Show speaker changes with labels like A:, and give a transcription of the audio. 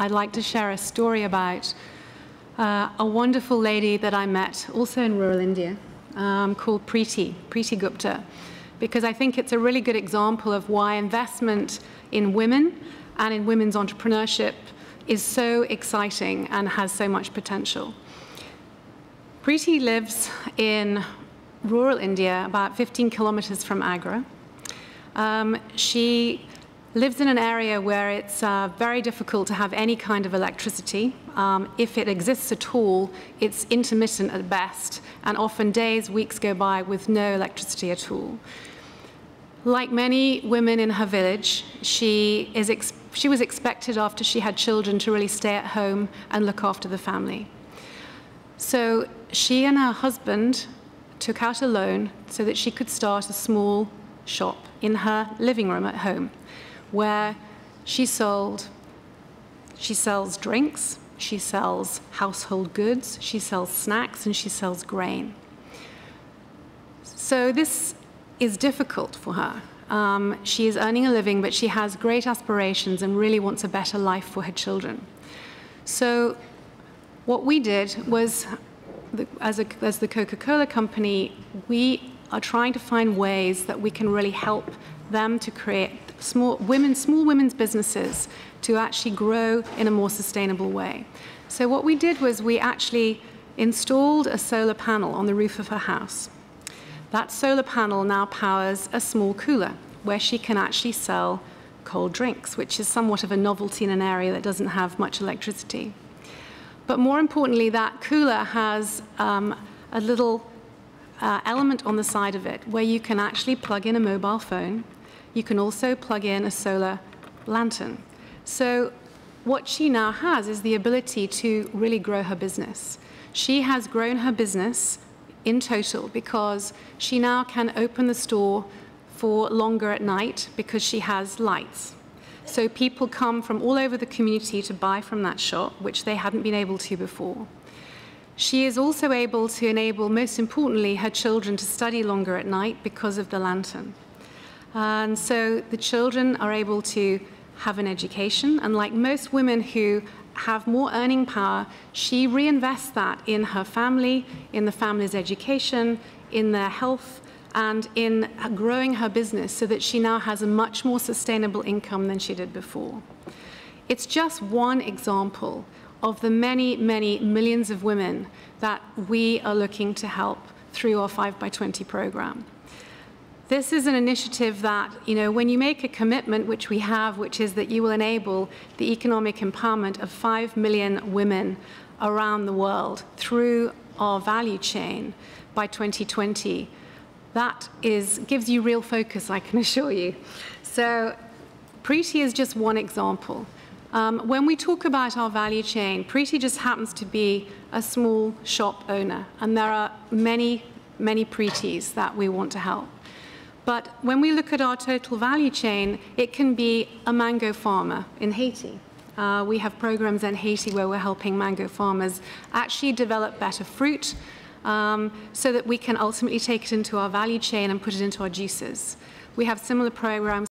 A: I'd like to share a story about a wonderful lady that I met, also in rural India, called Preeti Gupta, because I think it's a really good example of why investment in women and in women's entrepreneurship is so exciting and has so much potential. Preeti lives in rural India, about 15 kilometers from Agra. She lives in an area where it's very difficult to have any kind of electricity. If it exists at all, it's intermittent at best, and often days, weeks go by with no electricity at all. Like many women in her village, she was expected after she had children to really stay at home and look after the family. So she and her husband took out a loan so that she could start a small shop in her living room at home, where she sells drinks, she sells household goods, she sells snacks, and she sells grain. So this is difficult for her. She is earning a living, but she has great aspirations and really wants a better life for her children. So what we did was, as the Coca-Cola Company, we are trying to find ways that we can really help them to create small women's businesses to actually grow in a more sustainable way. So what we did was we actually installed a solar panel on the roof of her house. That solar panel now powers a small cooler where she can actually sell cold drinks, which is somewhat of a novelty in an area that doesn't have much electricity. But more importantly, that cooler has a little element on the side of it where you can actually plug in a mobile phone. You can also plug in a solar lantern. So what she now has is the ability to really grow her business. She has grown her business in total because she now can open the store for longer at night because she has lights. So people come from all over the community to buy from that shop, which they hadn't been able to before. She is also able to enable, most importantly, her children to study longer at night because of the lantern. And so the children are able to have an education, and like most women who have more earning power, she reinvests that in her family, in the family's education, in their health, and in growing her business so that she now has a much more sustainable income than she did before. It's just one example of the many, many millions of women that we are looking to help through our 5x20 program. This is an initiative that, when you make a commitment, which we have, which is that you will enable the economic empowerment of 5 million women around the world through our value chain by 2020, that gives you real focus, I can assure you. So Preeti is just one example. When we talk about our value chain, Preeti just happens to be a small shop owner, and there are many, many Preetis that we want to help. But when we look at our total value chain, it can be a mango farmer in Haiti. We have programs in Haiti where we're helping mango farmers actually develop better fruit so that we can ultimately take it into our value chain and put it into our juices. We have similar programs